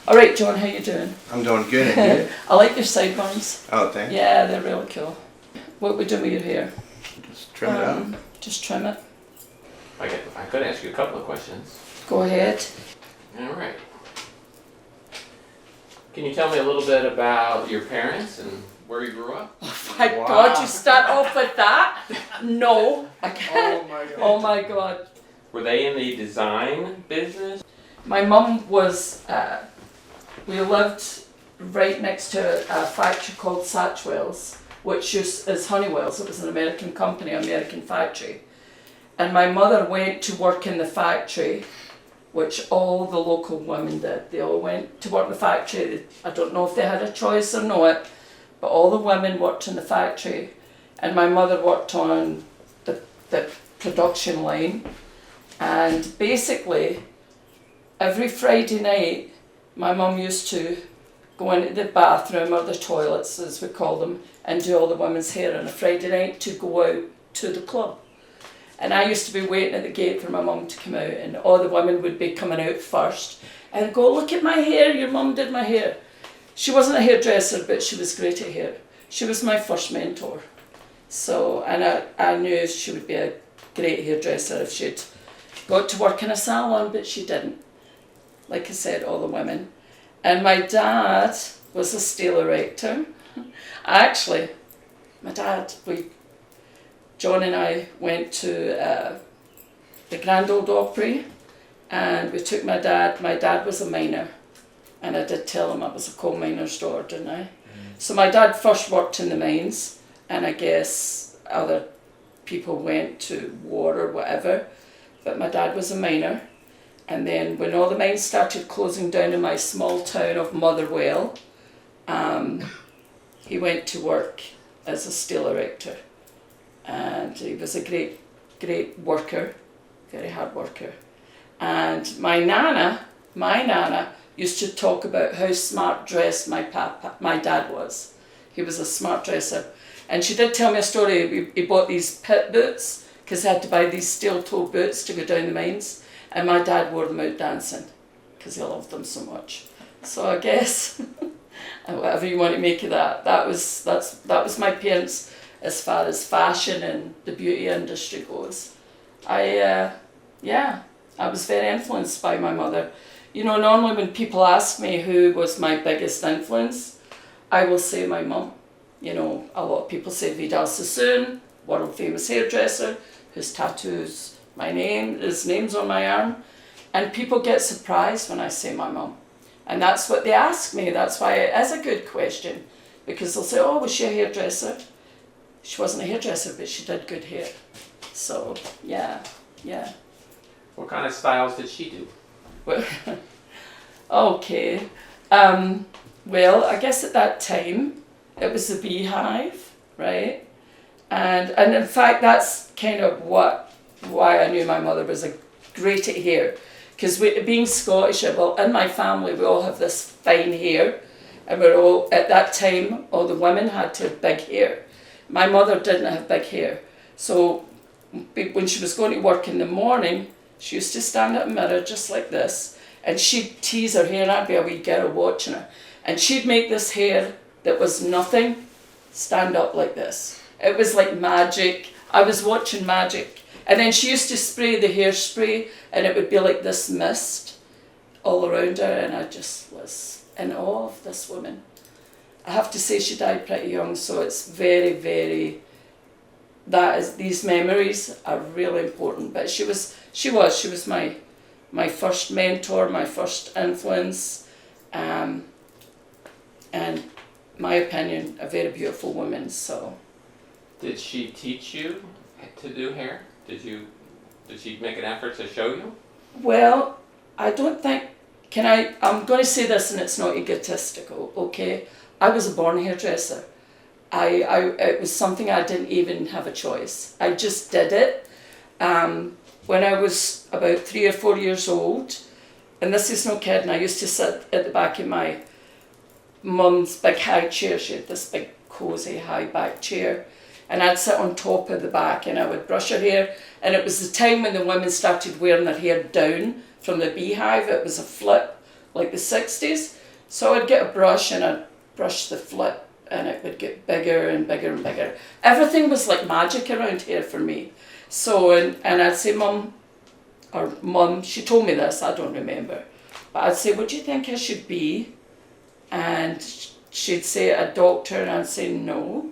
All right, John, how you doing? I'm doing good, and you? I like your sideburns. Oh, thank you. Yeah, they're really cool. What are we doing with your hair? Just trim it up. Just trim it. I could ask you a couple of questions. Go ahead. All right. Can you tell me a little bit about your parents and where you grew up? Oh my God, you start off with that? No, I can't. Oh my God. Oh my God. Were they in the design business? My mum was, we lived right next to a factory called Satchwell's, which is Honeywell's. It was an American company, American factory. And my mother went to work in the factory, which all the local women did. They all went to work in the factory. I don't know if they had a choice or not, but all the women worked in the factory. And my mother worked on the production line. And basically, every Friday night, my mum used to go into the bathroom, or the toilets as we call them, and do all the women's hair on a Friday night to go out to the club. And I used to be waiting at the gate for my mum to come out, and all the women would be coming out first and go, "Look at my hair, your mum did my hair." She wasn't a hairdresser, but she was great at hair. She was my first mentor. So, and I knew she would be a great hairdresser if she'd got to work in a salon, but she didn't. Like I said, all the women. And my dad was a steel erector. Actually, my dad, John and I went to the Grand Old Opry, and we took my dad. My dad was a miner, and I did tell him I was a coal miner's daughter, didn't I? So my dad first worked in the mines, and I guess other people went to war or whatever, but my dad was a miner. And then when all the mines started closing down in my small town of Motherwell, he went to work as a steel erector. And he was a great, great worker, very hard worker. And my nana used to talk about how smart dressed my dad was. He was a smart dresser. And she did tell me a story. He bought these pit boots, because he had to buy these steel-toe boots to go down the mines. And my dad wore them out dancing, because he loved them so much. So I guess, whatever you want to make of that, that was my parents as far as fashion and the beauty industry goes. I was very influenced by my mother. You know, normally when people ask me who was my biggest influence, I will say my mum. You know, a lot of people say Vidal Sassoon, world famous hairdresser, whose tattoos, his name's on my arm, and people get surprised when I say my mum. And that's what they ask me. That's why it is a good question, because they'll say, "Oh, was she a hairdresser?" She wasn't a hairdresser, but she did good hair. So, yeah. What kind of styles did she do? Well, okay. Well, I guess at that time, it was the Beehive, right? And in fact, that's kind of why I knew my mother was great at hair. Because being Scottish, well, in my family, we all have this fine hair. And we're all, at that time, all the women had to have big hair. My mother didn't have big hair. So when she was going to work in the morning, she used to stand at a mirror just like this, and she'd tease her hair, and I'd be a wee girl watching her. And she'd make this hair that was nothing stand up like this. It was like magic. I was watching magic. And then she used to spray the hairspray, and it would be like this mist all around her, and I just was in awe of this woman. I have to say she died pretty young, so it's very, very, these memories are really important. But she was my first mentor, my first influence, and my opinion, a very beautiful woman. So, did she teach you to do hair? Did she make an effort to show you? Well, I don't think, I'm going to say this and it's not egotistical, okay? I was a born hairdresser. It was something I didn't even have a choice. I just did it. When I was about 3 or 4 years old, and this is no kidding, I used to sit at the back of my mum's big high chair. She had this big cosy high back chair, and I'd sit on top of the back and I would brush her hair. And it was the time when the women started wearing their hair down from the Beehive. It was a flip like the 60s. So I'd get a brush and I'd brush the flip and it would get bigger and bigger and bigger. Everything was like magic around here for me. So, and I'd say, Mum, she told me this, I don't remember. But I'd say, what do you think I should be? And she'd say a doctor, and I'd say no.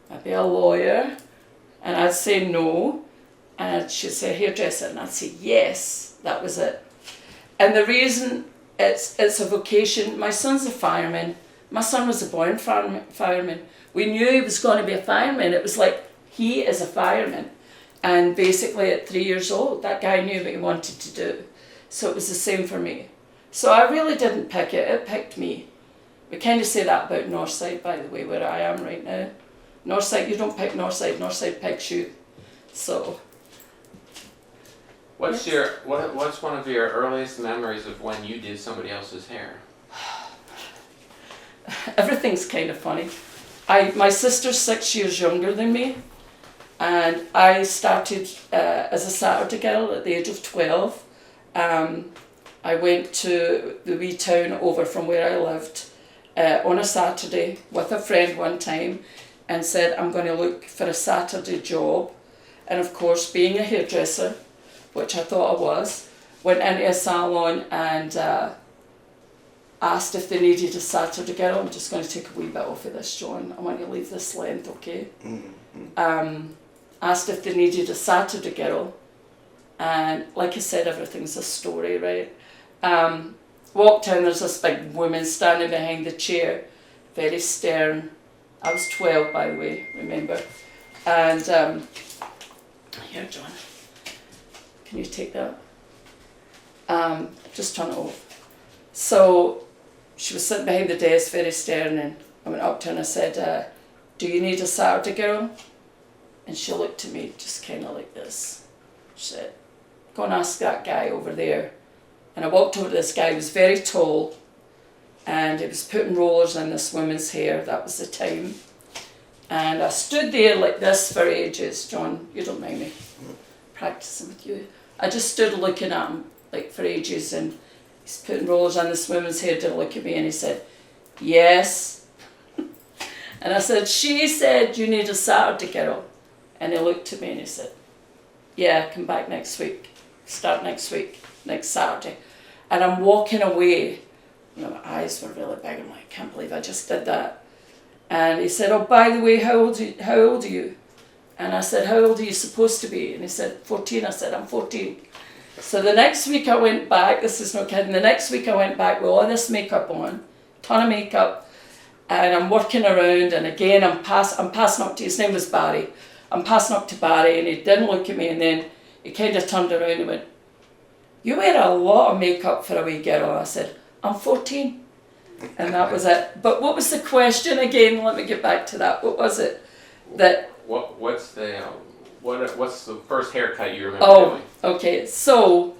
I'd be a lawyer, and I'd say no. And she'd say hairdresser, and I'd say yes. That was it. And the reason it's a vocation, my son's a fireman. My son was a born fireman. We knew he was going to be a fireman. It was like, he is a fireman. And basically at 3 years old, that guy knew what he wanted to do. So it was the same for me. So I really didn't pick it, it picked me. We kind of say that about Northside, by the way, where I am right now. Northside, you don't pick Northside, Northside picks you. So. What's one of your earliest memories of when you did somebody else's hair? Everything's kind of funny. My sister's 6 years younger than me, and I started as a Saturday girl at the age of 12. I went to the wee town over from where I lived on a Saturday with a friend one time and said, I'm going to look for a Saturday job. And of course, being a hairdresser, which I thought I was, went into a salon and asked if they needed a Saturday girl. I'm just going to take a wee bit off of this, John. I want to leave this length, okay? Asked if they needed a Saturday girl. And like I said, everything's a story, right? Walked in, there's this big woman standing behind the chair, very stern. I was 12, by the way, remember? And here, John, can you take that? Just turn it off. So she was sitting behind the desk, very stern, and I went up to her and I said, do you need a Saturday girl? And she looked at me just kind of like this. She said, go and ask that guy over there. And I walked over to this guy, he was very tall, and he was putting rollers in this woman's hair, that was the time. And I stood there like this for ages. John, you don't mind me practicing with you. I just stood looking at him like for ages, and he's putting rollers on this woman's hair, didn't look at me, and he said, yes. And I said, she said you need a Saturday girl. And he looked at me and he said, yeah, come back next week. Start next week, next Saturday. And I'm walking away. You know, my eyes were really big. I'm like, I can't believe I just did that. And he said, oh, by the way, how old are you? And I said, how old are you supposed to be? And he said, 14. I said, I'm 14. So the next week I went back, this is no kidding, the next week I went back with all this makeup on, ton of makeup, and I'm working around, and again I'm passing up to, his name was Barry, I'm passing up to Barry, and he didn't look at me, and then he kind of turned around and went, you wear a lot of makeup for a wee girl. I said, I'm 14. And that was it. But what was the question again? Let me get back to that. What was it? What's the first haircut you remember doing? Okay. So,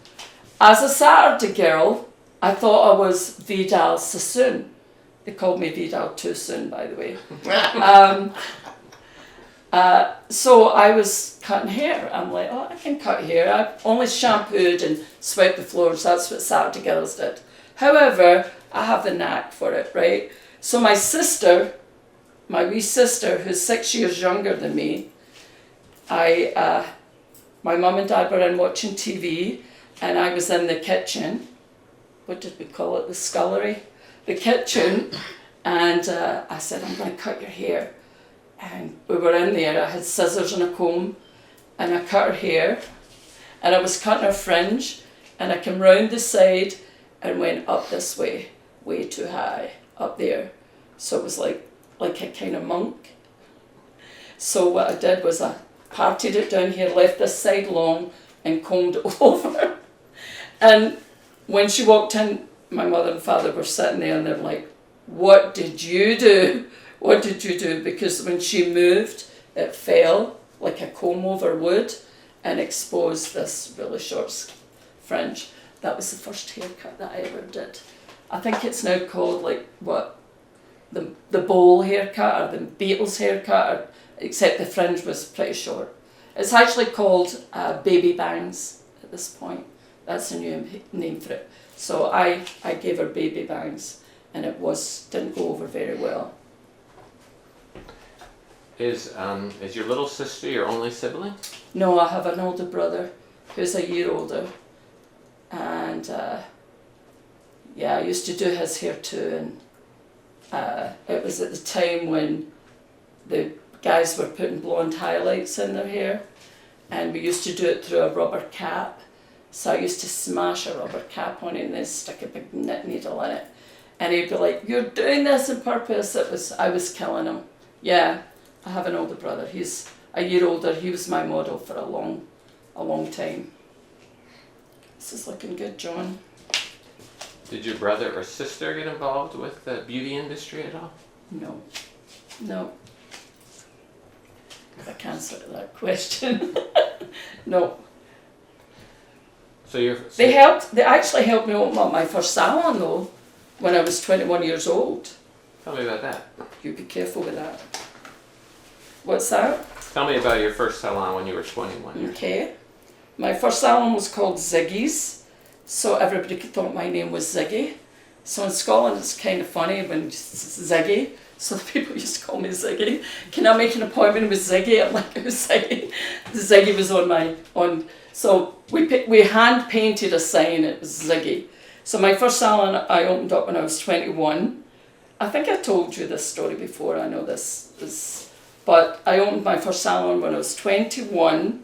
as a Saturday girl, I thought I was Vidal Sassoon. They called me Vidal too soon, by the way. So I was cutting hair. I'm like, oh, I can cut hair. I've only shampooed and swept the floors. That's what Saturday girls did. However, I have the knack for it, right? So my sister, my wee sister, who's 6 years younger than me, my mum and dad were in watching TV, and I was in the kitchen. What did we call it? The scullery? The kitchen. And I said, I'm going to cut your hair. And we were in there. I had scissors and a comb, and I cut her hair. And I was cutting her fringe, and I came round the side and went up this way too high, up there. So it was like a kind of monk. So what I did was I parted it down here, left this side long, and combed it over. And when she walked in, my mother and father were sitting there, and they're like, what did you do? What did you do? Because when she moved, it fell like a comb over wood and exposed this really short fringe. That was the first haircut that I ever did. I think it's now called the bowl haircut or the Beatles haircut, except the fringe was pretty short. It's actually called baby bangs at this point. That's a new name for it. So I gave her baby bangs, and didn't go over very well. Is your little sister your only sibling? No, I have an older brother who's a year older, and I used to do his hair too, and it was at the time when the guys were putting blonde highlights in their hair, and we used to do it through a rubber cap. So I used to smash a rubber cap on it and then stick a big knit needle in it, and he'd be like, "You're doing this on purpose." I was killing him. Yeah, I have an older brother. He's a year older. He was my model for a long time. This is looking good, John. Did your brother or sister get involved with the beauty industry at all? No. I can't answer that question. No. So They actually helped me open up my first salon though, when I was 21 years old. Tell me about that. You be careful with that. What's that? Tell me about your first salon when you were 21. Okay. My first salon was called Ziggy's, so everybody thought my name was Ziggy. So in Scotland it's kind of funny when it's Ziggy, so the people used to call me Ziggy. Can I make an appointment with Ziggy? I'm like, who's Ziggy? Ziggy was so we hand painted a sign, it was Ziggy. So my first salon I opened up when I was 21. I think I told you this story before, I know this, but I opened my first salon when I was 21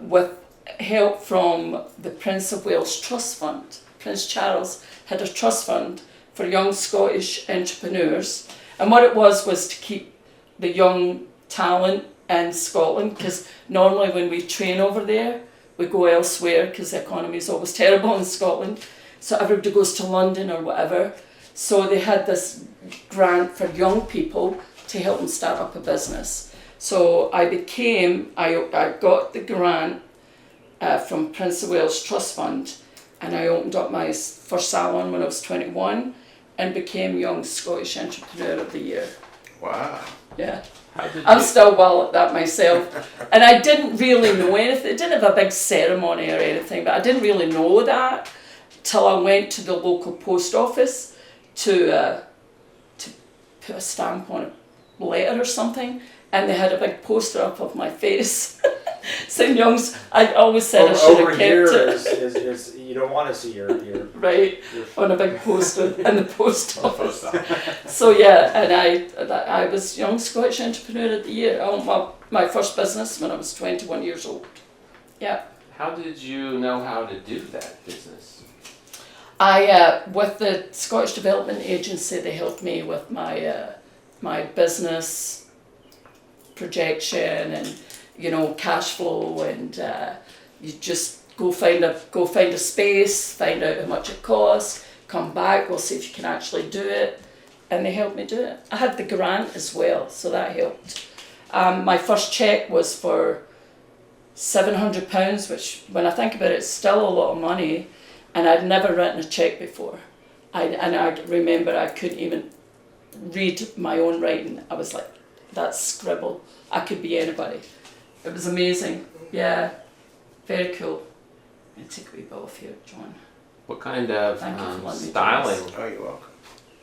with help from the Prince of Wales Trust Fund. Prince Charles had a trust fund for young Scottish entrepreneurs, and what it was to keep the young talent in Scotland, because normally when we train over there we go elsewhere because the economy is always terrible in Scotland, so everybody goes to London or whatever. So they had this grant for young people to help them start up a business. So I got the grant from Prince of Wales Trust Fund, and I opened up my first salon when I was 21 and became Young Scottish Entrepreneur of the Year. Wow. Yeah. I'm still well at that myself. And I didn't really know anything. It didn't have a big ceremony or anything, but I didn't really know that till I went to the local post office to put a stamp on a letter or something, and they had a big poster up of my face. St. Young's, I always said I should have kept it. Is you don't want to see your right, on a big poster in the post office. So yeah, and I was Young Scottish Entrepreneur of the Year. I owned my first business when I was 21 years old. Yeah. How did you know how to do that business? With the Scottish Development Agency, they helped me with my business projection and cash flow, and you just go find a space, find out how much it costs, come back, we'll see if you can actually do it, and they helped me do it. I had the grant as well, so that helped. My first cheque was for £700, which when I think about it, it's still a lot of money, and I'd never written a cheque before. I remember I couldn't even read my own writing. I was like, that's scribble. I could be anybody. It was amazing. Yeah, very cool. I'm going to take a wee bit off here, John. What kind of styling? Oh, you're welcome.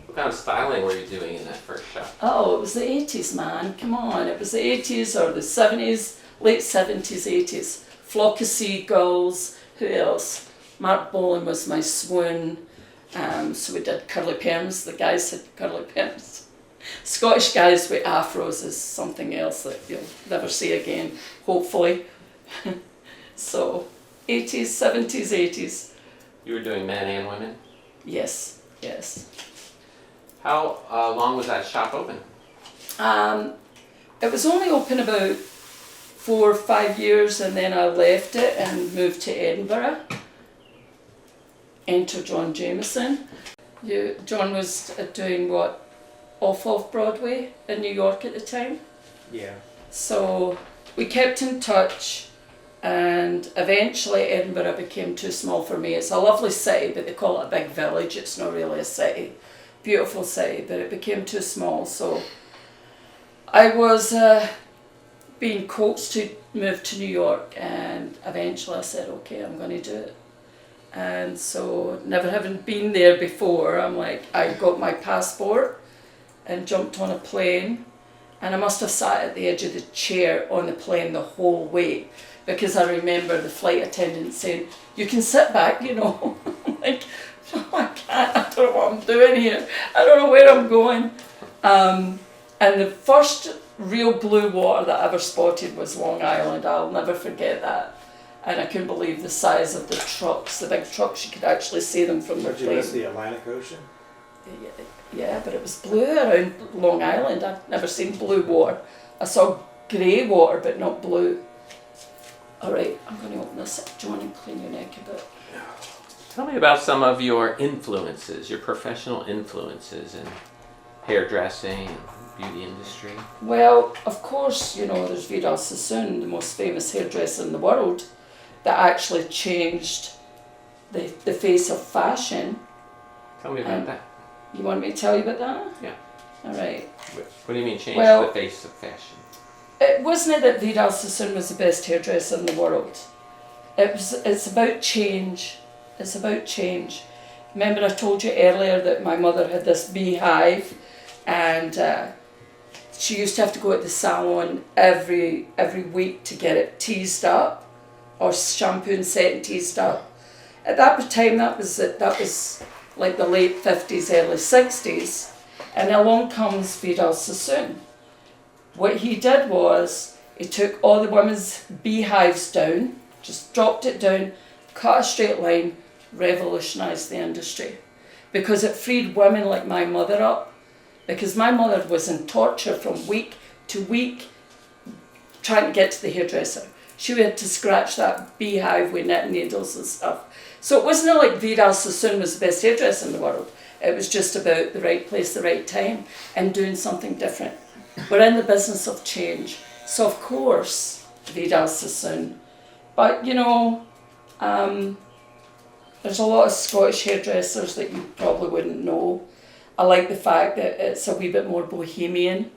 What kind of styling were you doing in that first shop? Oh, it was the 80s, man. Come on. It was the 80s or the 70s, late 70s, 80s. Flock of Seagulls. Who else? Mark Bolan was my swoon. So we did curly perms. The guys had curly perms. Scottish guys with afros is something else that you'll never see again, hopefully. So, 80s, 70s, 80s. You were doing men and women? Yes. How long was that shop open? It was only open about 4 or 5 years, and then I left it and moved to Edinburgh. Enter John Jameson. John was doing what? Off Broadway in New York at the time. Yeah. So we kept in touch, and eventually Edinburgh became too small for me. It's a lovely city, but they call it a big village. It's not really a city. Beautiful city, but it became too small. So I was being coaxed to move to New York, and eventually I said, okay, I'm going to do it. And so, never having been there before, I'm like, I got my passport and jumped on a plane, and I must have sat at the edge of the chair on the plane the whole way, because I remember the flight attendant saying, "You can sit back, you know." I'm like, "No, I can't. I don't know what I'm doing here. I don't know where I'm going." And the first real blue water that I ever spotted was Long Island. I'll never forget that. And I couldn't believe the size of the trucks, the big trucks. You could actually see them from the Did you plane. miss the Atlantic Ocean? Yeah, but it was blue around Long Island. I've never seen blue water. I saw grey water, but not blue. All right, I'm going to open this up. Do you want to clean your neck a bit? Tell me about some of your influences, your professional influences in hairdressing and beauty industry. Well, of course, you know, there's Vidal Sassoon, the most famous hairdresser in the world, that actually changed the face of fashion. Tell me about that. You want me to tell you about that? Yeah. All right. What do you mean change Well, the face of fashion? It wasn't it that Vidal Sassoon was the best hairdresser in the world. It's about change. It's about change. Remember I told you earlier that my mother had this beehive, and she used to have to go to the salon every week to get it teased up, or shampoo and set and teased up. At that time, that was like the late 50s, early 60s, and along comes Vidal Sassoon. What he did was, he took all the women's beehives down, just dropped it down, cut a straight line, revolutionised the industry. Because it freed women like my mother up. Because my mother was in torture from week to week trying to get to the hairdresser. She had to scratch that beehive with knitting needles and stuff. So it wasn't like Vidal Sassoon was the best hairdresser in the world. It was just about the right place, the right time, and doing something different. We're in the business of change. So of course, Vidal Sassoon. But you know, there's a lot of Scottish hairdressers that you probably wouldn't know. I like the fact that it's a wee bit more bohemian.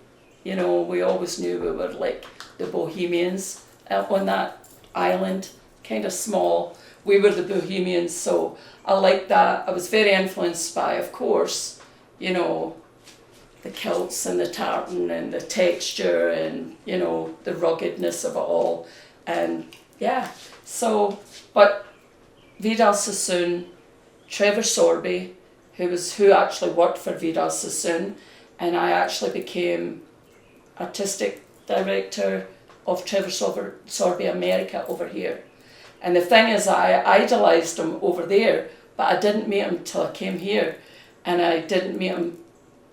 You know, we always knew we were like the Bohemians on that island, kind of small. We were the Bohemians, so I like that. I was very influenced by, of course, you know, the kilts and the tartan and the texture and, you know, the ruggedness of it all. And yeah, so, but Vidal Sassoon, Trevor Sorby, who actually worked for Vidal Sassoon, and I actually became artistic director of Trevor Sorby America over here. And the thing is, I idolised him over there, but I didn't meet him till I came here, and I didn't meet him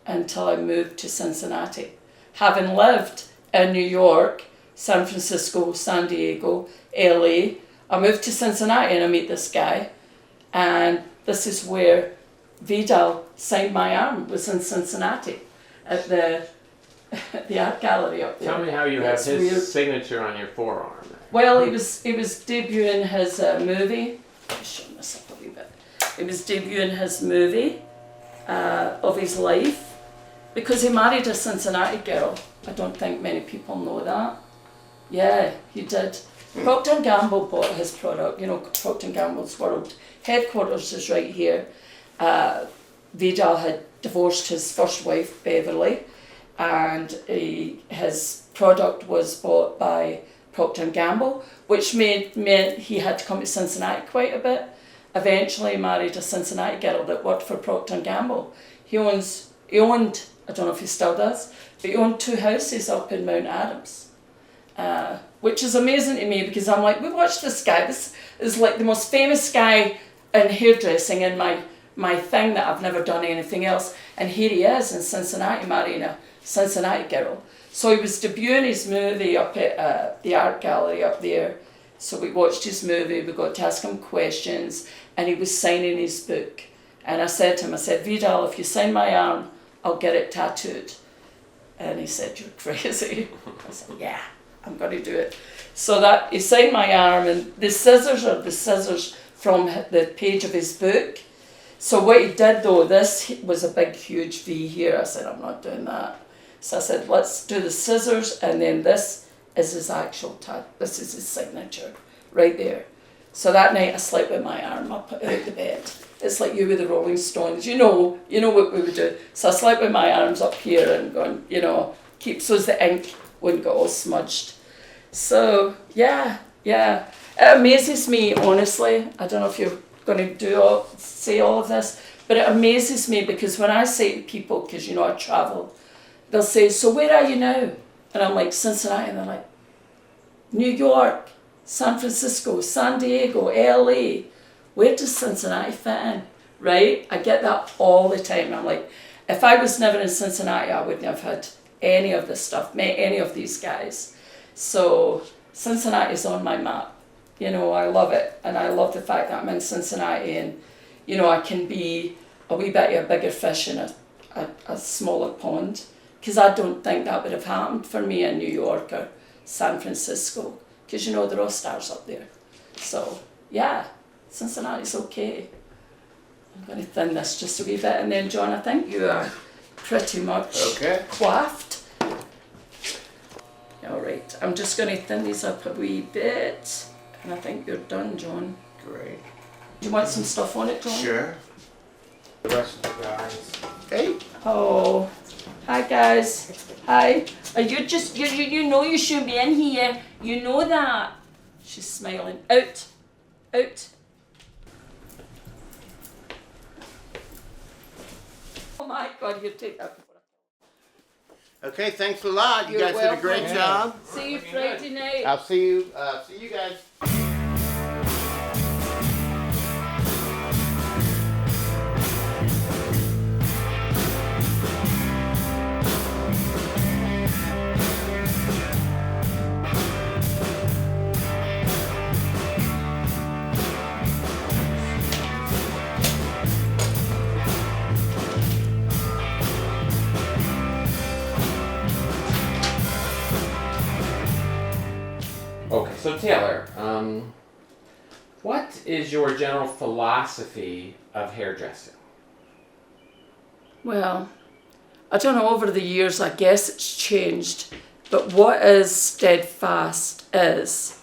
until I moved to Cincinnati. Having lived in New York, San Francisco, San Diego, LA, I moved to Cincinnati and I meet this guy, and this is where Vidal signed my arm, was in Cincinnati at the art gallery up there. Tell me how you have his weird signature on your forearm. Well, he was debuting his movie. Let me show this up a wee bit. He was debuting his movie of his life, because he married a Cincinnati girl. I don't think many people know that. Yeah, he did. Procter & Gamble bought his product. You know, Procter & Gamble's world headquarters is right here. Vidal had divorced his first wife, Beverly, and his product was bought by Procter & Gamble, which meant he had to come to Cincinnati quite a bit. Eventually married a Cincinnati girl that worked for Procter & Gamble. He owned, I don't know if he still does, but he owned 2 houses up in Mount Adams, which is amazing to me, because I'm like, we watched this guy. This is like the most famous guy in hairdressing in my thing that I've never done anything else. And here he is in Cincinnati marrying a Cincinnati girl. So he was debuting his movie up at the art gallery up there. So we watched his movie, we got to ask him questions, and he was signing his book. And I said to him, Vidal, if you sign my arm, I'll get it tattooed. And he said, you're crazy. I said, yeah, I'm going to do it. So that he signed my arm, and the scissors are the scissors from the page of his book. So what he did though, this was a big huge V here. I said, I'm not doing that. So I said, let's do the scissors, and then this is his actual this is his signature right there. So that night I slept with my arm up out the bed. It's like you with the Rolling Stones. You know what we would do. So I slept with my arms up here and going, keep so as the ink wouldn't get all smudged. So yeah. It amazes me, honestly. I don't know if you're going to say all of this, but it amazes me because when I say to people, because I travel, they'll say, so where are you now? And I'm like, Cincinnati. And they're like, New York, San Francisco, San Diego, LA. Where does Cincinnati fit in? Right? I get that all the time. I'm like, if I was never in Cincinnati, I wouldn't have had any of this stuff, met any of these guys. So Cincinnati's on my map. I love it. And I love the fact that I'm in Cincinnati and, I can be a wee bit of a bigger fish in a smaller pond. Because I don't think that would have happened for me in New York or San Francisco. Because, they're all stars up there. So, yeah, Cincinnati's okay. I'm going to thin this just a wee bit. And then, John, I think you are pretty much coiffed. All right, I'm just going to thin these up a wee bit. And I think you're done, John. Great. Do you want some stuff on it, John? Sure. The rest of the guys. Hey. Oh, hi guys. Hi. Are you just, you know you shouldn't be in here. You know that. She's smiling. Out. Out. Oh my God, you take that. Okay, thanks a lot. You You're guys did a great welcome. job. See you Friday night. I'll see you guys. Okay, so Taylor, what is your general philosophy of hairdressing? Well, I don't know, over the years, I guess it's changed. But what is steadfast is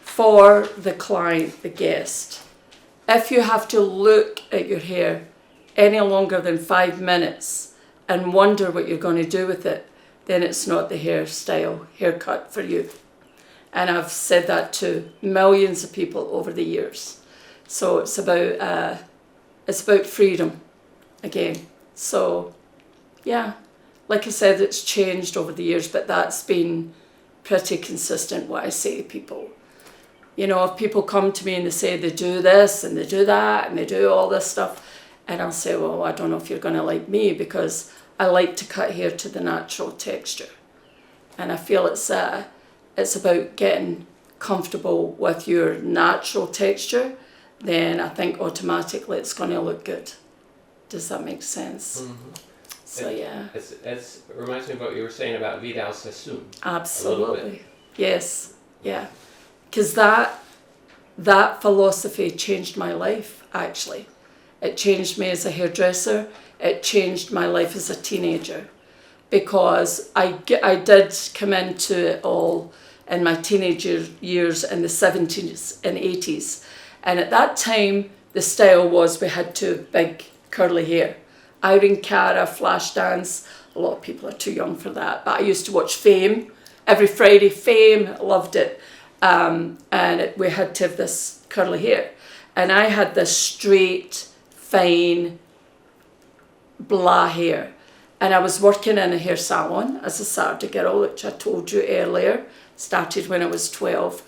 for the client, the guest, if you have to look at your hair any longer than 5 minutes and wonder what you're going to do with it, then it's not the haircut for you. And I've said that to millions of people over the years. So it's about freedom again. So yeah, like I said, it's changed over the years, but that's been pretty consistent what I say to people. If people come to me and they say they do this and they do that and they do all this stuff, and I'll say, well, I don't know if you're going to like me because I like to cut hair to the natural texture. And I feel it's about getting comfortable with your natural texture, then I think automatically it's going to look good. Does that make sense? Mm-hmm. So yeah. It reminds me of what you were saying about Vidal Sassoon. Absolutely. Yes. Yeah. Because that philosophy changed my life, actually. It changed me as a hairdresser. It changed my life as a teenager. Because I did come into it all in my teenager years in the 70s and 80s. And at that time, the style was we had two big curly hair. Irene Cara, Flashdance. A lot of people are too young for that. But I used to watch Fame. Every Friday, Fame, loved it. We had to have this curly hair. And I had this straight, fine, blah hair. And I was working in a hair salon as a Saturday girl, which I told you earlier. Started when I was 12.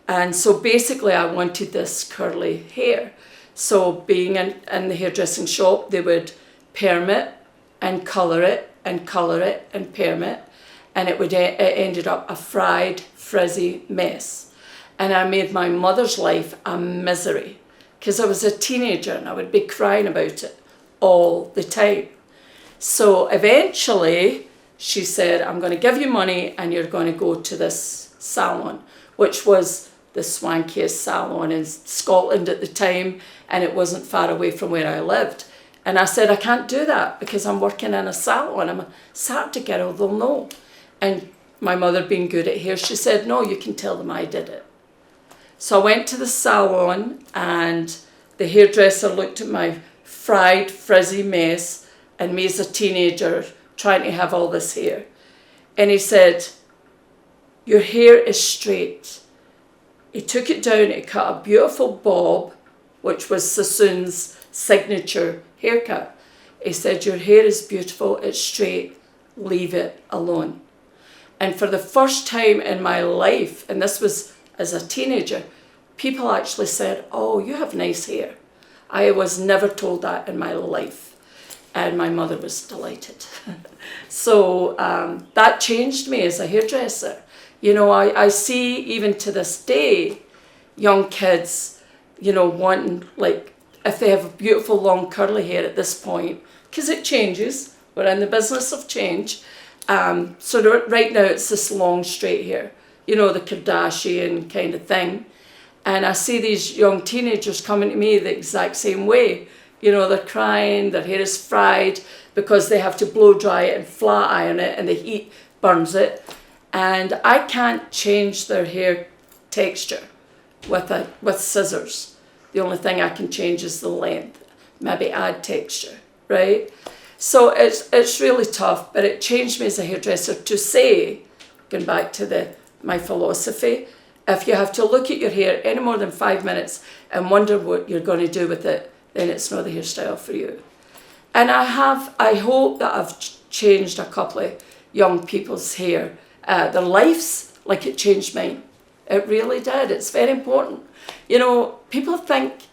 And so basically I wanted this curly hair. So being in the hairdressing shop, they would perm it and colour it and colour it and perm it. And it ended up a fried, frizzy mess. And I made my mother's life a misery because I was a teenager and I would be crying about it all the time. So eventually she said, I'm going to give you money and you're going to go to this salon, which was the swankiest salon in Scotland at the time, and it wasn't far away from where I lived. And I said, I can't do that because I'm working in a salon. I'm a Saturday girl, they'll know. And my mother being good at hair, she said, no, you can tell them I did it. So I went to the salon, and the hairdresser looked at my fried, frizzy mess and me as a teenager trying to have all this hair. And he said, "Your hair is straight." He took it down, he cut a beautiful bob, which was Sassoon's signature haircut. He said, "Your hair is beautiful, it's straight, leave it alone." And for the first time in my life, and this was as a teenager, people actually said, "Oh, you have nice hair." I was never told that in my life. And my mother was delighted. So that changed me as a hairdresser. You know, I see even to this day, young kids, you know, wanting, like, if they have a beautiful long curly hair at this point, because it changes, we're in the business of change. So right now it's this long straight hair, you know, the Kardashian kind of thing. And I see these young teenagers coming to me the exact same way. You know, they're crying, their hair is fried because they have to blow dry it and flat iron it and the heat burns it. And I can't change their hair texture with scissors. The only thing I can change is the length, maybe add texture, right? So it's really tough, but it changed me as a hairdresser to say, going back to my philosophy, if you have to look at your hair any more than 5 minutes and wonder what you're going to do with it, then it's not the hairstyle for you. And I hope that I've changed a couple of young people's hair, their lives, like it changed mine. It really did. It's very important. You know, people think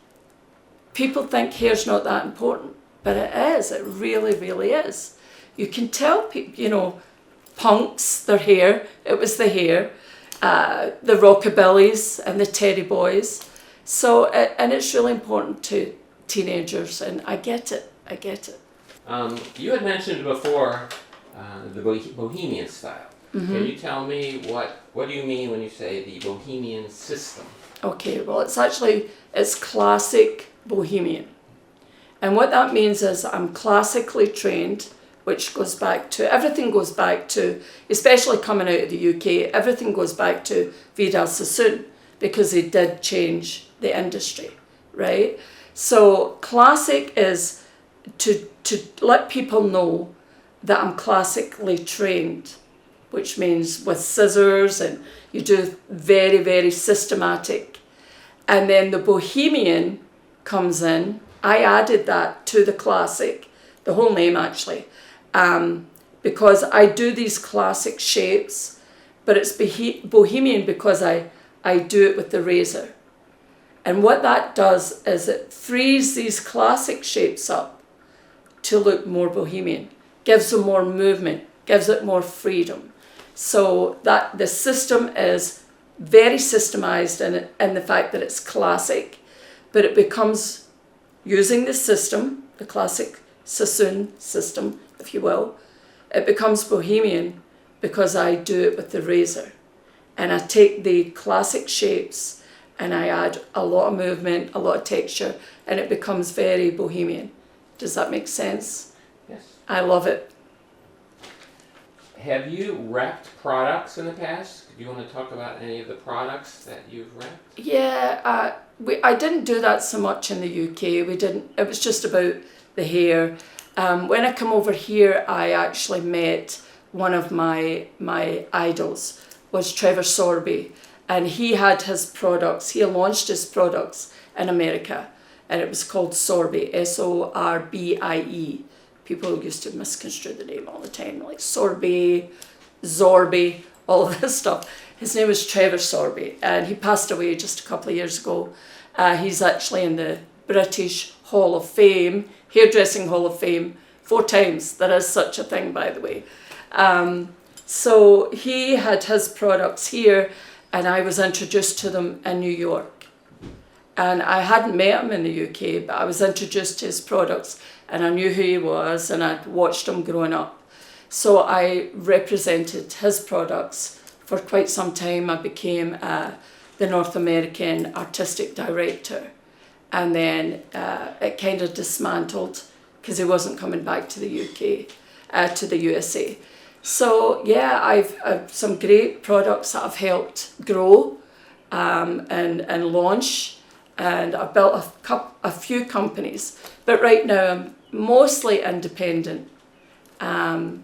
hair's not that important, but it is. It really, really is. You can tell people, you know, punks, their hair, it was the hair, the rockabillys and the teddy boys. So, and it's really important to teenagers, and I get it. You had mentioned before the Bohemian style. Mm-hmm. Can you tell me what do you mean when you say the Bohemian system? Okay, well, it's Classic Bohemian. And what that means is I'm classically trained, which goes back to, everything goes back to, especially coming out of the UK, everything goes back to Vidal Sassoon, because he did change the industry, right? So classic is to let people know that I'm classically trained, which means with scissors, and you do very, very systematic. And then the Bohemian comes in. I added that to the classic, the whole name actually, because I do these classic shapes, but it's Bohemian because I do it with the razor. And what that does is it frees these classic shapes up to look more Bohemian, gives them more movement, gives it more freedom. So that the system is very systemized in the fact that it's classic, but it becomes, using the system, the classic Sassoon system, if you will, it becomes Bohemian because I do it with the razor. And I take the classic shapes and I add a lot of movement, a lot of texture, and it becomes very Bohemian. Does that make sense? Yes. I love it. Have you repped products in the past? Do you want to talk about any of the products that you've repped? Yeah, I didn't do that so much in the UK. We didn't. It was just about the hair. When I come over here, I actually met one of my idols, was Trevor Sorbie, and he had his products. He launched his products in America, and it was called Sorbie, Sorbie. People used to misconstrue the name all the time, like sorbet, Zorby, all of this stuff. His name was Trevor Sorbie, and he passed away just a couple of years ago. He's actually in the British Hall of Fame, Hairdressing Hall of Fame, 4 times. There is such a thing, by the way. So he had his products here, and I was introduced to them in New York. And I hadn't met him in the UK, but I was introduced to his products, and I knew who he was, and I'd watched him growing up. So I represented his products for quite some time. I became the North American artistic director, and then it kind of dismantled because he wasn't coming back to the UK, to the USA. So yeah, I've some great products that I've helped grow. and launch, and I built a few companies. But right now I'm mostly independent, and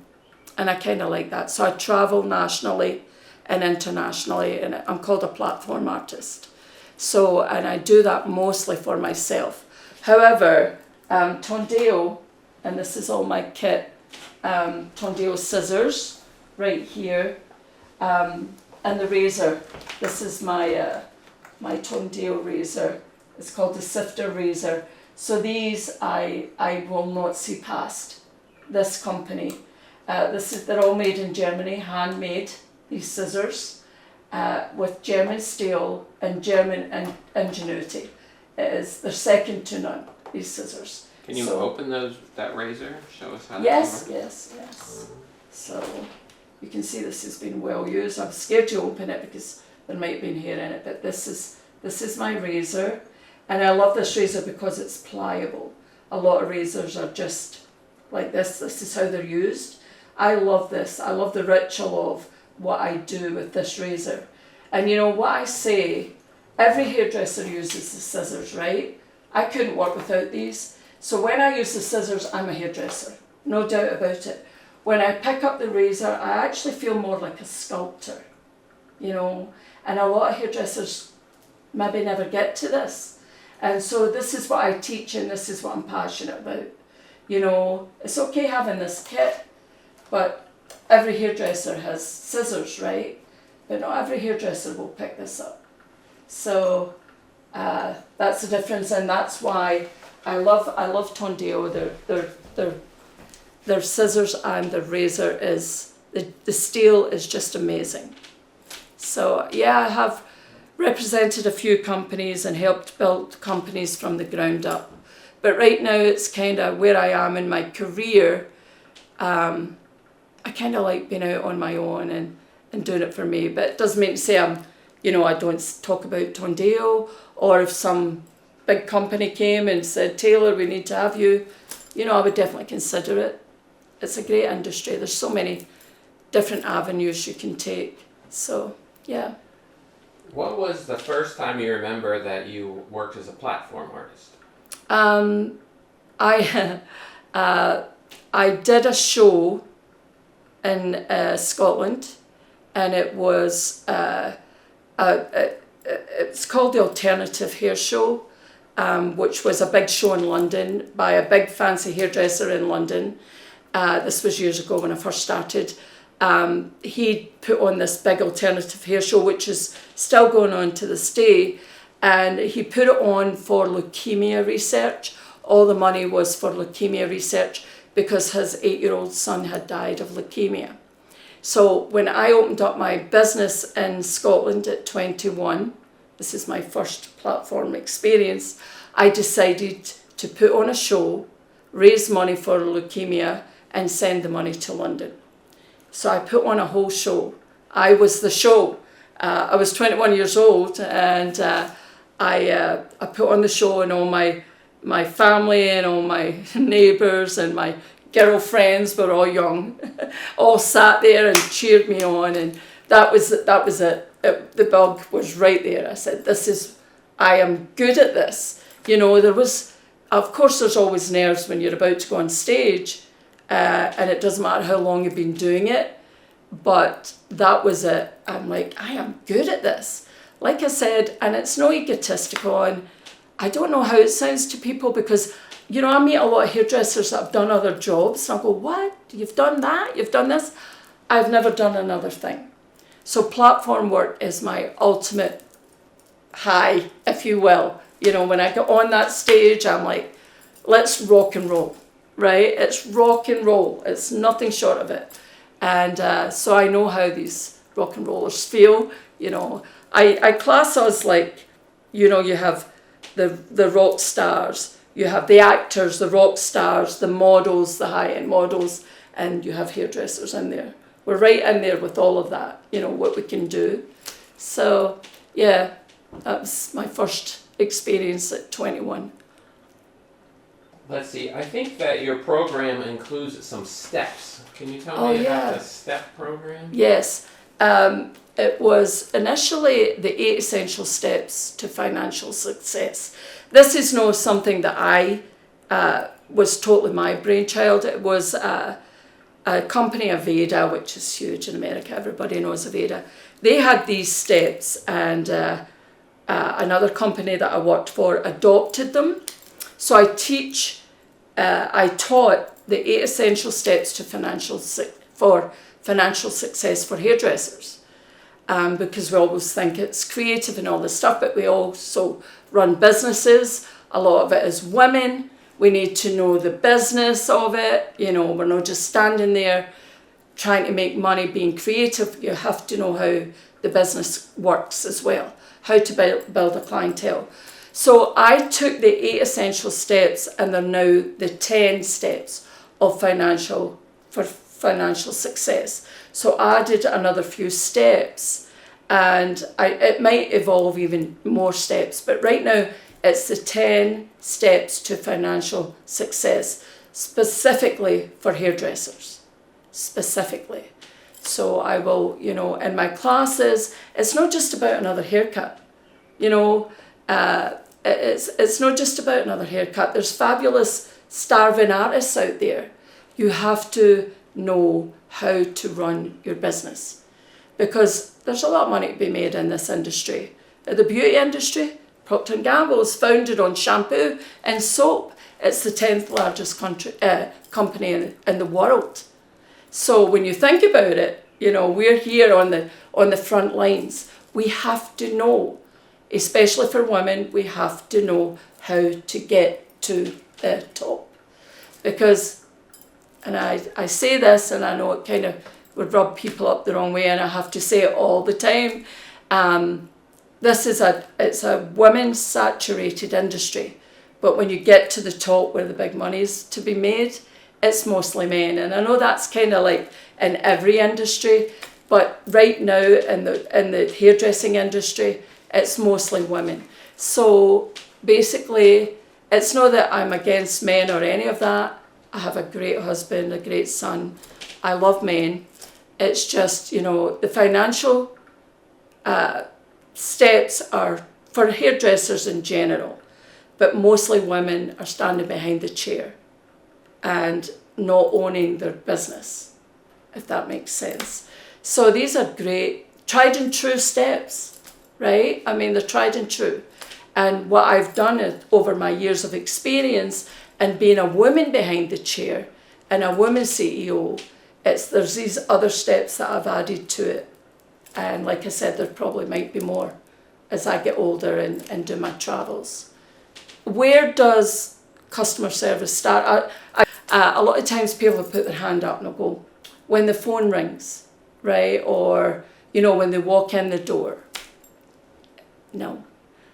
I kind of like that. So I travel nationally and internationally, and I'm called a platform artist. So, and I do that mostly for myself. However, Tondeo, and this is all my kit, Tondeo scissors right here, and the razor. This is my my Tondeo razor. It's called the sifter razor. So these I will not see past this company. They're all made in Germany, handmade, these scissors, with German steel and German ingenuity. They're second to none, these scissors. Can you open that razor? Show us how to Yes, yes, yes. So you can see this has been well used. I'm scared to open it because there might be hair in it, but this is my razor, and I love this razor because it's pliable. A lot of razors are just like this. This is how they're used. I love this. I love the ritual of what I do with this razor. And you know what I say, every hairdresser uses the scissors, right? I couldn't work without these. So when I use the scissors, I'm a hairdresser, no doubt about it. When I pick up the razor, I actually feel more like a sculptor, you know, and a lot of hairdressers maybe never get to this. And so this is what I teach, and this is what I'm passionate about. You know, it's okay having this kit, but every hairdresser has scissors, right? But not every hairdresser will pick this up. So that's the difference, and that's why I love Tondeo. Their scissors and their razor is the steel is just amazing. So yeah, I have represented a few companies and helped build companies from the ground up. But right now it's kind of where I am in my career. I kind of like being out on my own and doing it for me. But it doesn't mean to say I don't talk about Tondeo, or if some big company came and said, Taylor, we need to have you, I would definitely consider it. It's a great industry. There's so many different avenues you can take. So, yeah. What was the first time you remember that you worked as a platform artist? I did a show in Scotland, and it was it's called the Alternative Hair Show, which was a big show in London by a big fancy hairdresser in London. This was years ago when I first started. He put on this big alternative hair show, which is still going on to this day, and he put it on for leukemia research. All the money was for leukemia research because his 8-year-old son had died of leukemia. So when I opened up my business in Scotland at 21, this is my first platform experience, I decided to put on a show, raise money for leukemia, and send the money to London. So I put on a whole show. I was the show. I was 21 years old, and I put on the show, and all my family and all my neighbours and my girlfriends were all young, all sat there and cheered me on, and that was it. The bug was right there. I said, I am good at this. Of course there's always nerves when you're about to go on stage, and it doesn't matter how long you've been doing it, but that was it. I'm like, I am good at this. Like I said, and it's no egotistical, and I don't know how it sounds to people because, I meet a lot of hairdressers that have done other jobs, and I'll go, what? You've done that? You've done this? I've never done another thing. So platform work is my ultimate high, if you will. When I get on that stage, I'm like, let's rock and roll, right? It's rock and roll. It's nothing short of it. And so I know how these rock and rollers feel. I class us like, you have the rock stars, you have the actors, the rock stars, the models, the high-end models, and you have hairdressers in there. We're right in there with all of that, what we can do. So, yeah, that was my first experience at 21. Let's see, I think that your program includes some steps. Can you tell me about the step program? Yes. It was initially the 8 essential steps to financial success. This is not something that I was totally my brainchild. It was a company, Aveda, which is huge in America. Everybody knows Aveda. They had these steps, and another company that I worked for adopted them. So I taught the 8 essential steps to financial success for hairdressers. Because we always think it's creative and all this stuff, but we also run businesses. A lot of it is women. We need to know the business of it. You know, we're not just standing there trying to make money being creative. You have to know how the business works as well, how to build a clientele. So I took the 8 essential steps, and they're now the 10 steps of financial success. So I added another few steps, and it might evolve even more steps, but right now it's the 10 steps to financial success, specifically for hairdressers, specifically. So I will, you know, in my classes, it's not just about another haircut, you know, it's not just about another haircut. There's fabulous starving artists out there. You have to know how to run your business, because there's a lot of money to be made in this industry. The beauty industry, Procter & Gamble is founded on shampoo and soap. It's the 10th largest company in the world. So when you think about it, you know, we're here on the front lines. We have to know, especially for women, we have to know how to get to the top. Because, and I say this, and I know it kind of would rub people up the wrong way, and I have to say it all the time. It's a women saturated industry, but when you get to the top where the big money's to be made, it's mostly men. And I know that's kind of like in every industry, but right now in the hairdressing industry, it's mostly women. So basically, it's not that I'm against men or any of that. I have a great husband, a great son. I love men. It's just, you know, the financial steps are for hairdressers in general, but mostly women are standing behind the chair and not owning their business, if that makes sense. So these are great, tried and true steps, right? I mean, they're tried and true. And what I've done is, over my years of experience and being a woman behind the chair and a woman CEO, there's these other steps that I've added to it. And like I said, there probably might be more as I get older and do my travels. Where does customer service start? A lot of times people put their hand up and they'll go, when the phone rings, right? Or, you know, when they walk in the door. No.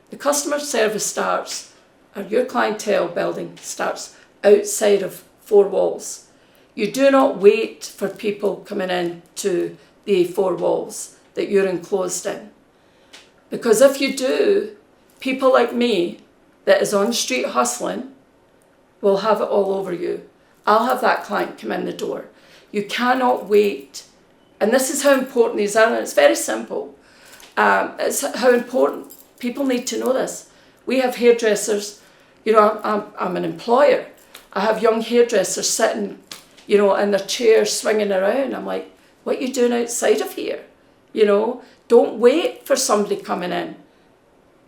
The customer service starts, or your clientele building starts outside of 4 walls. You do not wait for people coming in to the 4 walls that you're enclosed in. Because if you do, people like me that is on the street hustling will have it all over you. I'll have that client come in the door. You cannot wait. And this is how important these are, and it's very simple. It's how important people need to know this. We have hairdressers, you know, I'm an employer. I have young hairdressers sitting, you know, in their chairs swinging around. I'm like, what are you doing outside of here? You know, don't wait for somebody coming in.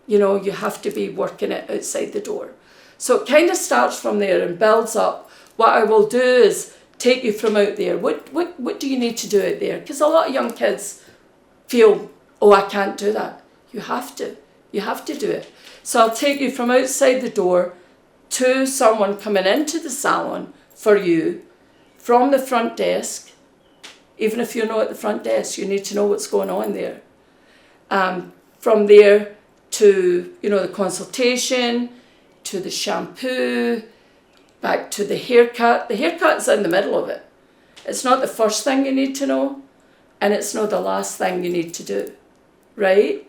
You know, you have to be working it outside the door. So it kind of starts from there and builds up. What I will do is take you from out there. What do you need to do out there? Because a lot of young kids feel, oh, I can't do that. You have to. You have to do it. So I'll take you from outside the door to someone coming into the salon for you, from the front desk. Even if you're not at the front desk, you need to know what's going on there. From there to, you know, the consultation, to the shampoo, back to the haircut. The haircut's in the middle of it. It's not the first thing you need to know, and it's not the last thing you need to do, right?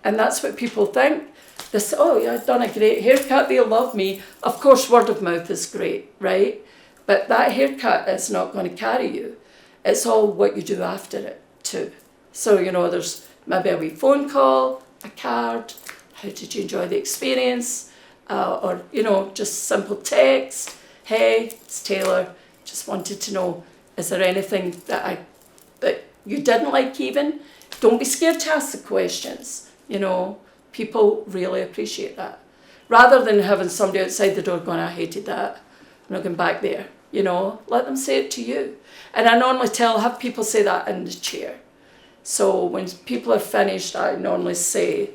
And that's what people think. They say, oh, yeah, I've done a great haircut, they'll love me. Of course, word of mouth is great, right? But that haircut is not going to carry you. It's all what you do after it, too. So, you know, there's maybe a wee phone call, a card, how did you enjoy the experience? Or, you know, just simple text. Hey, it's Taylor. Just wanted to know, is there anything that you didn't like even? Don't be scared to ask the questions. You know, people really appreciate that. Rather than having somebody outside the door going, I hated that, I'm not going back there. You know, let them say it to you. And I normally have people say that in the chair. So when people are finished, I normally say,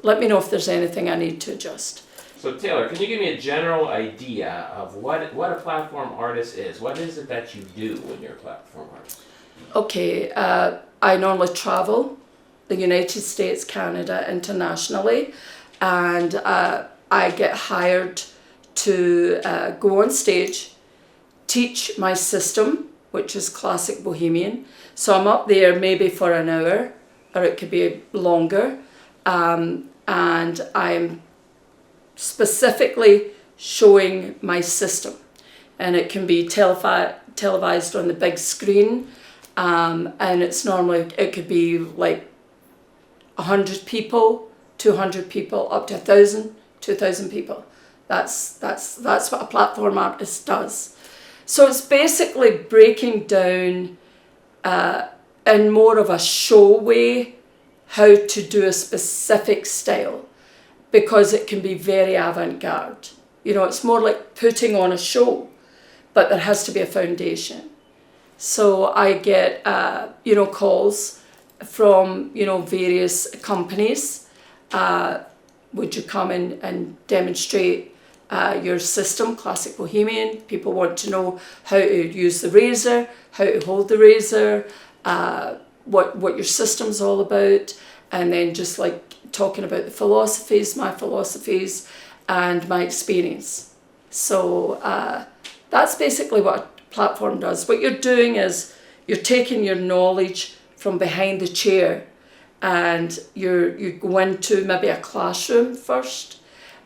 let me know if there's anything I need to adjust. So Taylor, can you give me a general idea of what a platform artist is? What is it that you do when you're a platform artist? Okay, I normally travel the United States, Canada, internationally, and I get hired to go on stage, teach my system, which is Classic Bohemian. So I'm up there maybe for an hour, or it could be longer, and I'm specifically showing my system. And it can be televised on the big screen, and it could be like 100 people, 200 people, up to 1,000, 2,000 people. That's what a platform artist does. So it's basically breaking down in more of a show way how to do a specific style, because it can be very avant-garde. You know, it's more like putting on a show, but there has to be a foundation. So I get, you know, calls from, you know, various companies. Would you come in and demonstrate your system, Classic Bohemian? People want to know how to use the razor, how to hold the razor, what your system's all about, and then just like talking about the philosophies, my philosophies, and my experience. So that's basically what a platform does. What you're doing is you're taking your knowledge from behind the chair, and you go into maybe a classroom first,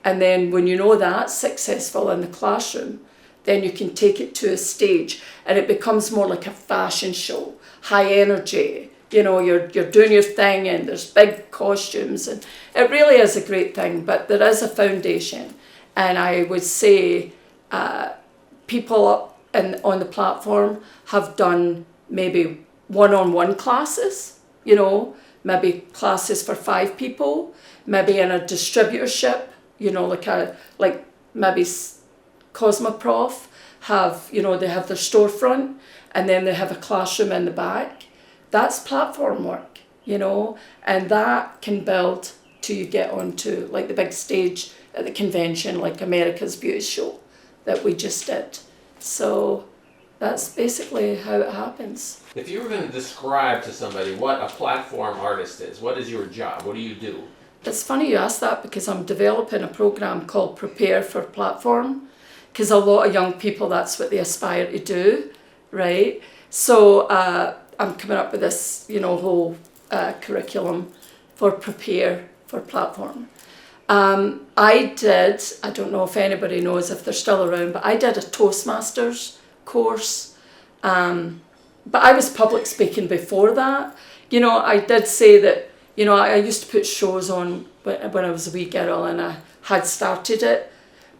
and then when you know that's successful in the classroom, then you can take it to a stage, and it becomes more like a fashion show, high energy. You know, you're doing your thing, and there's big costumes, and it really is a great thing, but there is a foundation. And I would say people up on the platform have done maybe one-on-one classes, you know, maybe classes for 5 people, maybe in a distributorship, you know, like maybe Cosmoprof have, you know, they have their storefront, and then they have a classroom in the back. That's platform work, you know, and that can build till you get onto like the big stage at the convention, like America's Beauty Show that we just did. So that's basically how it happens. If you were going to describe to somebody what a platform artist is, what is your job? What do you do? It's funny you ask that, because I'm developing a program called Prepare for Platform, because a lot of young people, that's what they aspire to do, right? So I'm coming up with this, you know, whole curriculum for Prepare for Platform. I don't know if anybody knows if they're still around, but I did a Toastmasters course. But I was public speaking before that. You know, I did say that, you know, I used to put shows on when I was a wee girl, and I had started it.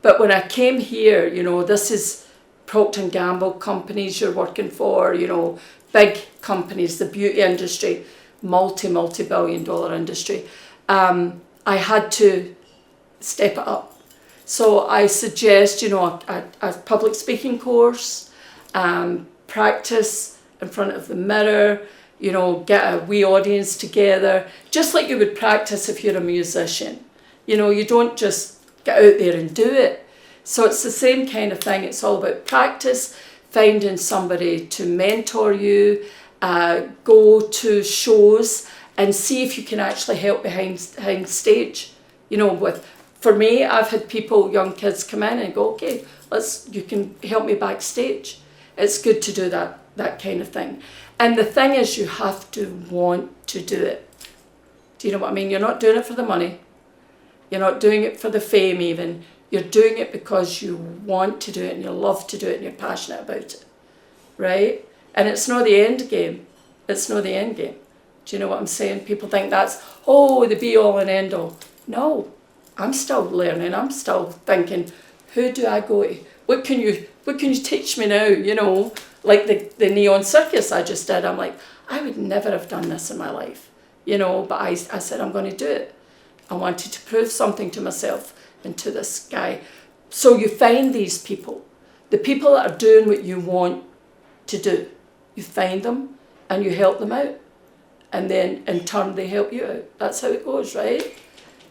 But when I came here, you know, this is Procter & Gamble companies you're working for, you know, big companies, the beauty industry, multi-billion-dollar industry. I had to step it up. So I suggest, you know, a public speaking course, practice in front of the mirror, you know, get a wee audience together, just like you would practice if you're a musician. You know, you don't just get out there and do it. So it's the same kind of thing. It's all about practice, finding somebody to mentor you, go to shows and see if you can actually help behind stage. You know, for me, I've had people, young kids, come in and go, okay, you can help me backstage. It's good to do that kind of thing. And the thing is, you have to want to do it. Do you know what I mean? You're not doing it for the money. You're not doing it for the fame even. You're doing it because you want to do it, and you love to do it, and you're passionate about it, right? And it's not the end game. It's not the end game. Do you know what I'm saying? People think that's, oh, the be all and end all. No, I'm still learning. I'm still thinking, who do I go to? What can you teach me now? You know, like the neon circus I just did. I'm like, I would never have done this in my life, you know, but I said, I'm going to do it. I wanted to prove something to myself and to this guy. So you find these people, the people that are doing what you want to do. You find them and you help them out. And then in turn they help you out. That's how it goes, right?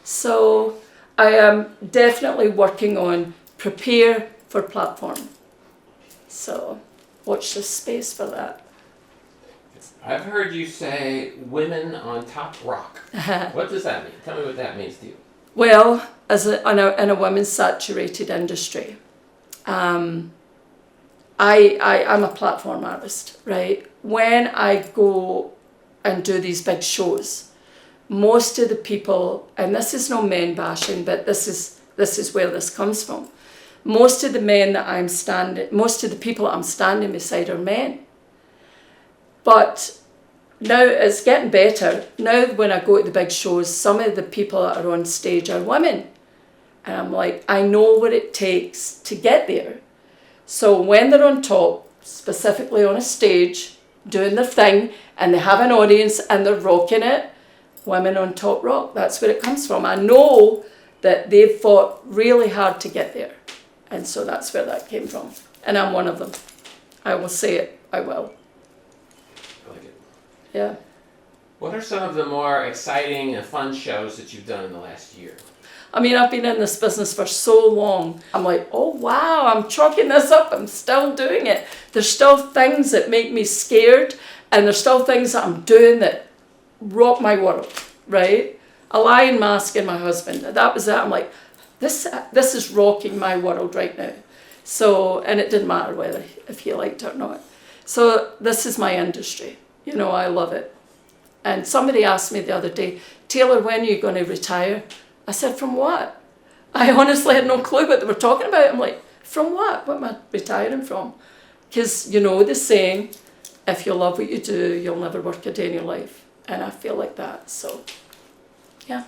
So I am definitely working on prepare for platform. So watch this space for that. I've heard you say women on top rock. What does that mean? Tell me what that means to you. Well, in a women's saturated industry, I'm a platform artist, right? When I go and do these big shows, most of the people, and this is no men bashing, but this is where this comes from. Most of the people I'm standing beside are men. But now it's getting better. Now when I go to the big shows, some of the people that are on stage are women. And I'm like, I know what it takes to get there. So when they're on top, specifically on a stage, doing their thing, and they have an audience and they're rocking it, women on top rock. That's where it comes from. I know that they've fought really hard to get there. And so that's where that came from. And I'm one of them. I will say it. I will. I like it. Yeah. What are some of the more exciting and fun shows that you've done in the last year? I mean, I've been in this business for so long. I'm like, oh, wow, I'm chalking this up. I'm still doing it. There's still things that make me scared. And there's still things that I'm doing that rock my world, right? A lion mask and my husband. That was it. I'm like, this is rocking my world right now. So, and it didn't matter if you liked it or not. So this is my industry. You know, I love it. And somebody asked me the other day, Taylor, when are you going to retire? I said, from what? I honestly had no clue what they were talking about. I'm like, from what? What am I retiring from? Because, you know, the saying, if you love what you do, you'll never work a day in your life. And I feel like that. So, yeah.